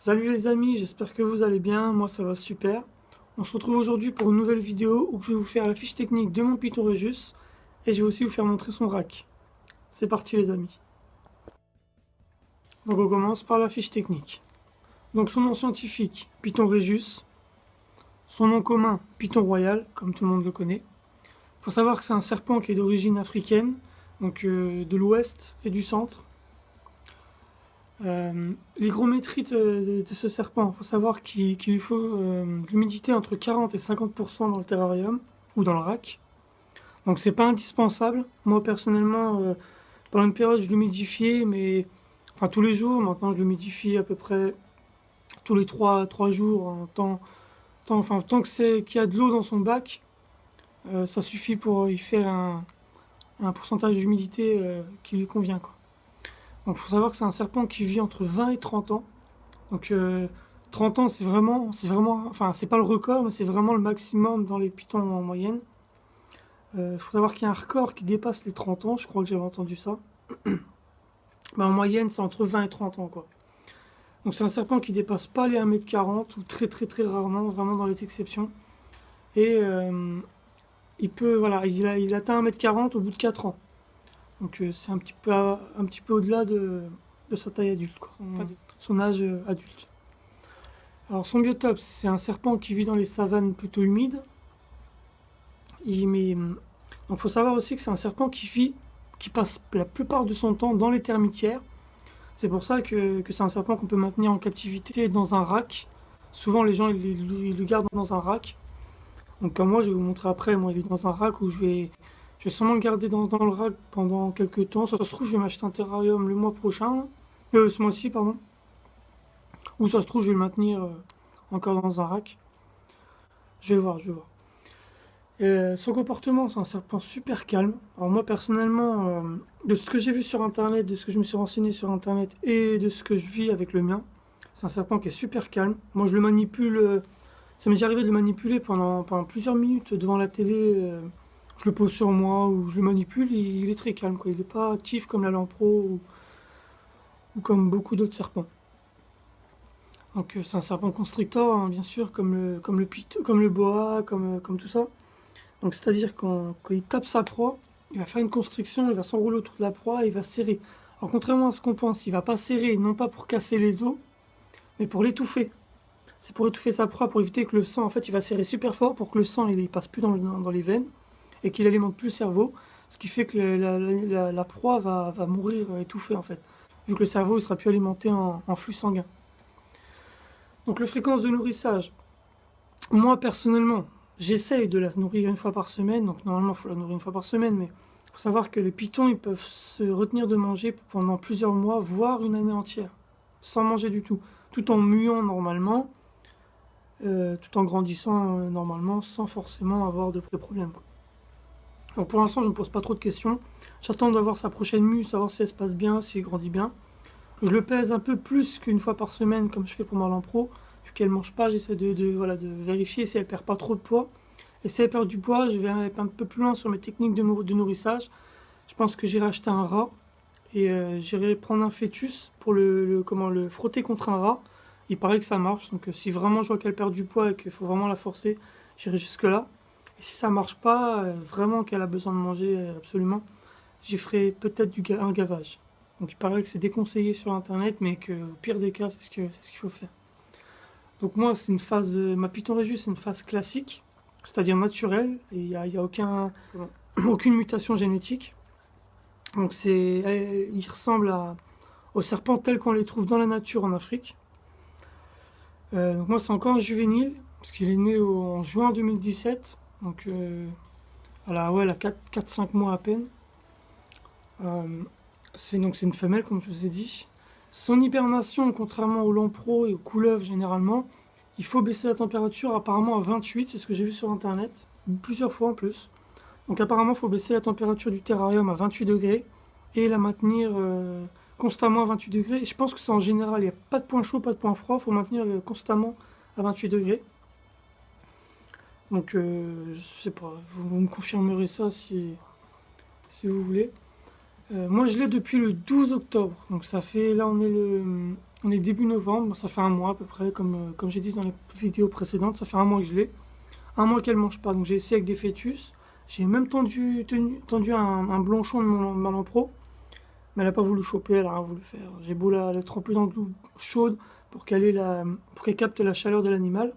Salut les amis, j'espère que vous allez bien, moi ça va super. On se retrouve aujourd'hui pour une nouvelle vidéo où je vais vous faire la fiche technique de mon Python Regius et je vais aussi vous faire montrer son rack. C'est parti les amis. Donc on commence par la fiche technique. Donc son nom scientifique, Python Regius. Son nom commun, Python Royal, comme tout le monde le connaît. Il faut savoir que c'est un serpent qui est d'origine africaine, donc de l'ouest et du centre. L'hygrométrie de ce serpent, il faut savoir qu'il lui faut de l'humidité entre 40 et 50% dans le terrarium ou dans le rack. Donc c'est pas indispensable. Moi personnellement, pendant une période je l'humidifiais, mais enfin tous les jours. Maintenant je l'humidifie à peu près tous les 3 jours. Enfin, tant qu'il y a de l'eau dans son bac, ça suffit pour y faire un pourcentage d'humidité qui lui convient, quoi. Donc il faut savoir que c'est un serpent qui vit entre 20 et 30 ans. Donc 30 ans, enfin c'est pas le record, mais c'est vraiment le maximum dans les pythons en moyenne. Il faut savoir qu'il y a un record qui dépasse les 30 ans, je crois que j'avais entendu ça. Mais en moyenne, c'est entre 20 et 30 ans, quoi. Donc c'est un serpent qui dépasse pas les 1,40 m ou très très très rarement, vraiment dans les exceptions. Et il atteint 1,40 m au bout de 4 ans. Donc c'est un petit peu au-delà de sa taille adulte, quoi. Son âge adulte. Alors son biotope, c'est un serpent qui vit dans les savanes plutôt humides. Donc faut savoir aussi que c'est un serpent qui passe la plupart de son temps dans les termitières. C'est pour ça que c'est un serpent qu'on peut maintenir en captivité dans un rack. Souvent les gens ils le gardent dans un rack. Donc comme moi, je vais vous montrer après, moi il est dans un rack où je vais sûrement le garder dans le rack pendant quelques temps. Ça se trouve, je vais m'acheter un terrarium le mois prochain. Ce mois-ci, pardon. Ou ça se trouve, je vais le maintenir encore dans un rack. Je vais voir, je vais voir. Son comportement, c'est un serpent super calme. Alors moi, personnellement, de ce que j'ai vu sur Internet, de ce que je me suis renseigné sur Internet et de ce que je vis avec le mien, c'est un serpent qui est super calme. Moi, je le manipule. Ça m'est déjà arrivé de le manipuler pendant plusieurs minutes devant la télé. Je le pose sur moi ou je le manipule, et il est très calme, quoi. Il n'est pas actif comme la lampro ou comme beaucoup d'autres serpents. Donc c'est un serpent constrictor, hein, bien sûr, comme le boa, comme tout ça. Donc c'est-à-dire quand il tape sa proie, il va faire une constriction, il va s'enrouler autour de la proie et il va serrer. Alors contrairement à ce qu'on pense, il va pas serrer, non pas pour casser les os, mais pour l'étouffer. C'est pour étouffer sa proie, pour éviter que le sang, en fait, il va serrer super fort pour que le sang il passe plus dans les veines et qu'il alimente plus le cerveau, ce qui fait que la proie va mourir étouffée, en fait, vu que le cerveau ne sera plus alimenté en flux sanguin. Donc la fréquence de nourrissage, moi personnellement, j'essaye de la nourrir une fois par semaine, donc normalement il faut la nourrir une fois par semaine, mais il faut savoir que les pythons ils peuvent se retenir de manger pendant plusieurs mois, voire une année entière, sans manger du tout en muant normalement, tout en grandissant normalement, sans forcément avoir de problèmes. Donc pour l'instant je ne me pose pas trop de questions, j'attends d'avoir sa prochaine mue, savoir si elle se passe bien, si elle grandit bien. Je le pèse un peu plus qu'une fois par semaine comme je fais pour ma lampro. Vu qu'elle mange pas, j'essaie de vérifier si elle perd pas trop de poids. Et si elle perd du poids, je vais aller un peu plus loin sur mes techniques de nourrissage. Je pense que j'irai acheter un rat et j'irai prendre un fœtus pour le frotter contre un rat. Il paraît que ça marche, donc si vraiment je vois qu'elle perd du poids et qu'il faut vraiment la forcer, j'irai jusque là. Et si ça marche pas, vraiment qu'elle a besoin de manger absolument, j'y ferai peut-être un gavage. Donc il paraît que c'est déconseillé sur internet, mais que au pire des cas, c'est ce qu'il faut faire. Donc moi, c'est une phase, ma Python Regius, c'est une phase classique, c'est-à-dire naturelle, et il y a aucune mutation génétique. Donc il ressemble aux serpents tels qu'on les trouve dans la nature en Afrique. Donc moi, c'est encore un juvénile, parce qu'il est né en juin 2017, donc elle a 4-5 mois à peine. C'est une femelle, comme je vous ai dit. Son hibernation, contrairement aux lamprots et aux couleuvres généralement, il faut baisser la température apparemment à 28, c'est ce que j'ai vu sur internet, plusieurs fois en plus. Donc apparemment, il faut baisser la température du terrarium à 28 degrés et la maintenir constamment à 28 degrés. Et je pense que c'est en général, il n'y a pas de point chaud, pas de point froid, il faut maintenir constamment à 28 degrés. Donc je sais pas, vous me confirmerez ça si vous voulez. Moi je l'ai depuis le 12 octobre, donc ça fait, là on est On est début novembre, ça fait un mois à peu près, comme j'ai dit dans les vidéos précédentes, ça fait un mois que je l'ai. Un mois qu'elle mange pas, donc j'ai essayé avec des fœtus. J'ai même tendu un blanchon de ma Lampro, mais elle a pas voulu choper, elle a rien voulu faire. J'ai beau la tremper dans de l'eau chaude pour qu'elle capte la chaleur de l'animal,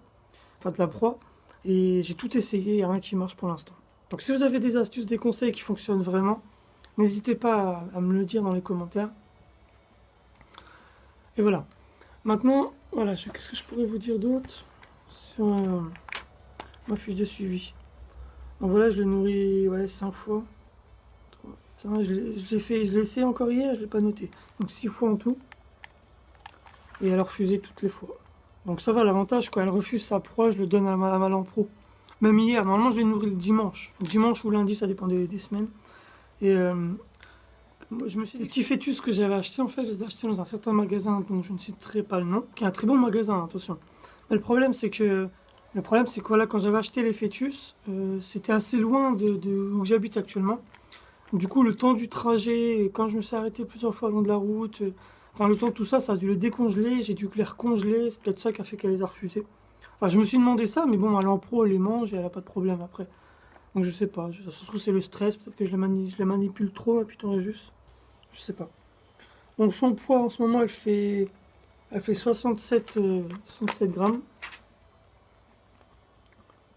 enfin de la proie, et j'ai tout essayé, il n'y a rien qui marche pour l'instant. Donc si vous avez des astuces, des conseils qui fonctionnent vraiment, n'hésitez pas à me le dire dans les commentaires. Et voilà. Maintenant, voilà, qu'est-ce que je pourrais vous dire d'autre sur ma fiche de suivi. Donc voilà, je l'ai nourri 5 fois. Je l'ai essayé encore hier, je ne l'ai pas noté. Donc 6 fois en tout. Et elle a refusé toutes les fois. Donc ça va, l'avantage, quand elle refuse sa proie, je le donne à ma Lampro. Même hier, normalement je l'ai nourri le dimanche. Dimanche ou lundi, ça dépend des semaines. Et je me suis dit, les petits fœtus que j'avais achetés, en fait, je les ai achetés dans un certain magasin dont je ne citerai pas le nom, qui est un très bon magasin, attention. Mais le problème, c'est que voilà, quand j'avais acheté les fœtus, c'était assez loin de où j'habite actuellement. Du coup, le temps du trajet, quand je me suis arrêté plusieurs fois le long de la route, enfin le temps de tout ça, ça a dû les décongeler, j'ai dû les recongeler, c'est peut-être ça qui a fait qu'elle les a refusés. Enfin, je me suis demandé ça, mais bon, elle est en pro, elle les mange et elle a pas de problème après. Donc je sais pas, ça se trouve c'est le stress, peut-être que je les manipule trop, ma Python Rhésus. Je sais pas. Donc son poids en ce moment, elle fait 67 grammes.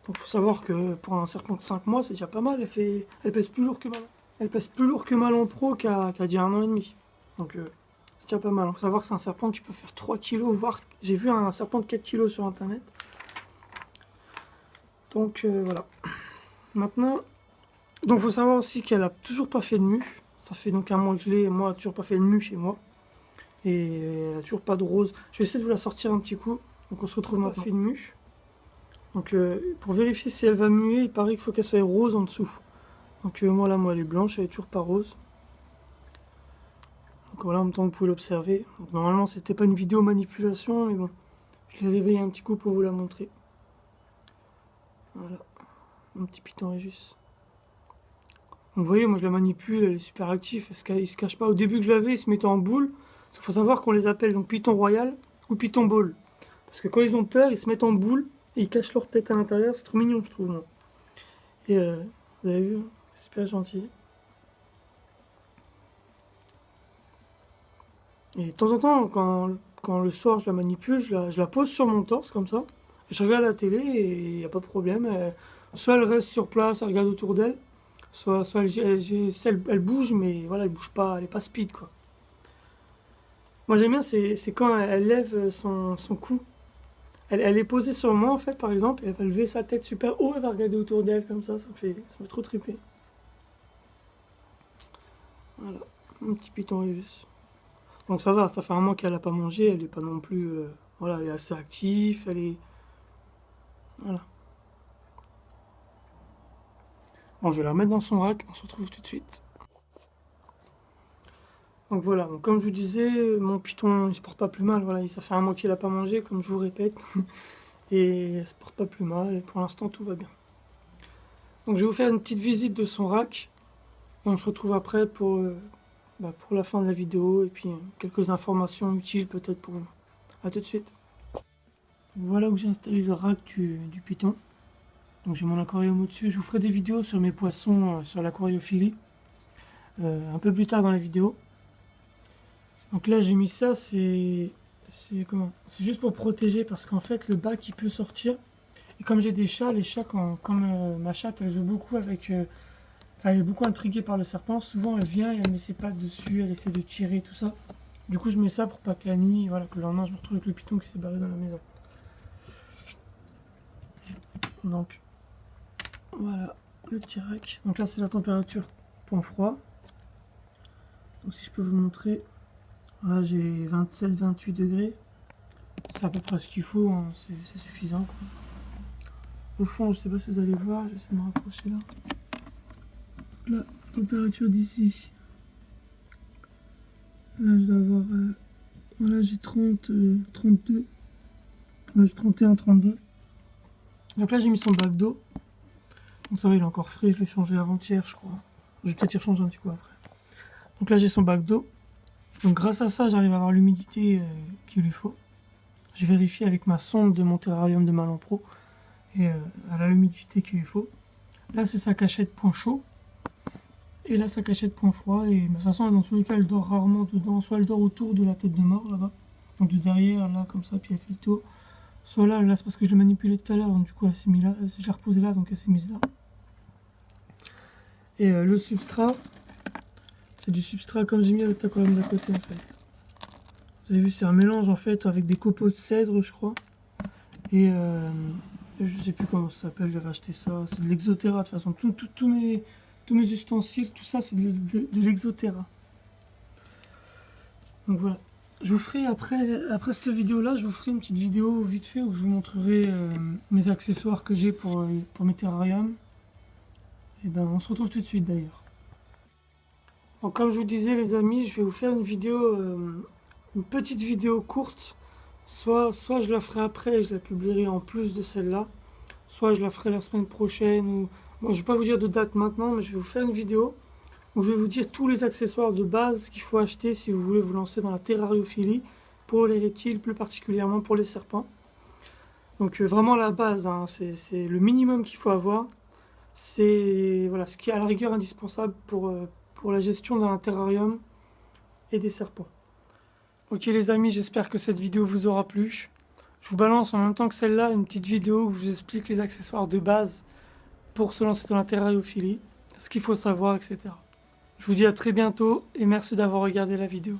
Donc faut savoir que pour un serpent de 5 mois, c'est déjà pas mal. Elle pèse plus lourd que ma Lampro qui a déjà 1 an et demi. Donc c'est déjà pas mal. Faut savoir que c'est un serpent qui peut faire 3 kilos, voire j'ai vu un serpent de 4 kilos sur internet. Donc voilà. Maintenant, donc faut savoir aussi qu'elle a toujours pas fait de mue. Ça fait donc un mois que je l'ai, moi, elle a toujours pas fait de mue chez moi. Et elle a toujours pas de rose. Je vais essayer de vous la sortir un petit coup. Donc on se retrouve maintenant. Fait de mue. Donc pour vérifier si elle va muer, il paraît qu'il faut qu'elle soit rose en dessous. Donc moi là, elle est blanche, elle est toujours pas rose. Donc voilà, en même temps vous pouvez l'observer. Donc normalement c'était pas une vidéo manipulation, mais bon, je l'ai réveillé un petit coup pour vous la montrer. Voilà, mon petit Python Rhésus. Donc vous voyez, moi je la manipule, elle est super active, il se cache pas. Au début que je l'avais, il se mettait en boule. Il faut savoir qu'on les appelle donc Python Royal ou Python Ball. Parce que quand ils ont peur, ils se mettent en boule. Et ils cachent leur tête à l'intérieur, c'est trop mignon je trouve. Moi. Et vous avez vu, c'est super gentil. Et de temps en temps, quand le soir je la manipule, je la pose sur mon torse comme ça. Et je regarde la télé et il n'y a pas de problème. Soit elle reste sur place, elle regarde autour d'elle. Soit elle bouge, mais voilà, elle bouge pas, elle est pas speed quoi. Moi j'aime bien, c'est quand elle lève son cou. Elle est posée sur moi en fait par exemple, et elle va lever sa tête super haut, elle va regarder autour d'elle comme ça me fait trop triper. Voilà, mon petit Python Rhésus. Donc ça va, ça fait un mois qu'elle n'a pas mangé, elle est pas non plus... voilà, elle est assez active, elle est... Voilà. Bon, je vais la remettre dans son rack, on se retrouve tout de suite. Donc voilà, donc comme je vous disais, mon Python il se porte pas plus mal, voilà, ça fait un mois qu'il n'a pas mangé, comme je vous répète. Et elle se porte pas plus mal, et pour l'instant tout va bien. Donc je vais vous faire une petite visite de son rack, et on se retrouve après pour la fin de la vidéo, et puis quelques informations utiles peut-être pour vous. A tout de suite. Voilà où j'ai installé le rack du Python. Donc j'ai mon aquarium au-dessus, je vous ferai des vidéos sur mes poissons, sur l'aquariophilie, un peu plus tard dans la vidéo. Donc là j'ai mis ça, c'est juste pour protéger parce qu'en fait le bac il peut sortir. Et comme j'ai des chats, les chats, comme ma chatte elle joue beaucoup avec... elle est beaucoup intriguée par le serpent, souvent elle vient et elle met ses pattes dessus, elle essaie de tirer tout ça. Du coup je mets ça pour pas que la nuit, voilà, que le lendemain je me retrouve avec le Python qui s'est barré dans la maison. Donc voilà le petit rack. Donc là c'est la température point froid. Donc si je peux vous montrer... Là j'ai 27-28 degrés, c'est à peu près ce qu'il faut, hein. C'est suffisant quoi. Au fond, je sais pas si vous allez voir, je vais essayer de me rapprocher là. La température d'ici, là je dois avoir, voilà j'ai 32, là j'ai 31-32. Donc là j'ai mis son bac d'eau, donc ça va il est encore frais, je l'ai changé avant-hier je crois, je vais peut-être y rechanger un petit coup après. Donc là j'ai son bac d'eau. Donc grâce à ça, j'arrive à avoir l'humidité qu'il lui faut. J'ai vérifié avec ma sonde de mon terrarium de Malan Pro et elle a l'humidité qu'il lui faut. Là, c'est sa cachette point chaud. Et là, sa cachette point froid. Et de toute façon, dans tous les cas, elle dort rarement dedans. Soit elle dort autour de la tête de mort, là-bas. Donc de derrière, là, comme ça, puis elle fait le tour. Soit là, c'est parce que je l'ai manipulée tout à l'heure. Donc du coup, elle s'est mise là. Je l'ai reposée là, donc elle s'est mise là. Et le substrat, c'est du substrat comme j'ai mis avec l'aquarium d'à côté, en fait. Vous avez vu, c'est un mélange, en fait, avec des copeaux de cèdre, je crois. Et je sais plus comment ça s'appelle, j'avais acheté ça. C'est de l'Exotera, de toute façon. Tous mes ustensiles, tout ça, c'est de l'Exotera. Donc voilà. Je vous ferai, après cette vidéo-là, je vous ferai une petite vidéo vite fait où je vous montrerai mes accessoires que j'ai pour mes terrariums. Et ben, on se retrouve tout de suite d'ailleurs. Donc comme je vous disais les amis, je vais vous faire une vidéo, une petite vidéo courte. Soit je la ferai après et je la publierai en plus de celle-là. Soit je la ferai la semaine prochaine. Ou... Bon, je ne vais pas vous dire de date maintenant, mais je vais vous faire une vidéo où je vais vous dire tous les accessoires de base qu'il faut acheter si vous voulez vous lancer dans la terrariophilie pour les reptiles, plus particulièrement pour les serpents. Donc vraiment la base, hein, c'est le minimum qu'il faut avoir. C'est voilà, ce qui est à la rigueur indispensable pour la gestion d'un terrarium et des serpents. Ok les amis, j'espère que cette vidéo vous aura plu. Je vous balance en même temps que celle-là une petite vidéo où je vous explique les accessoires de base pour se lancer dans la terrariophilie, ce qu'il faut savoir, etc. Je vous dis à très bientôt et merci d'avoir regardé la vidéo.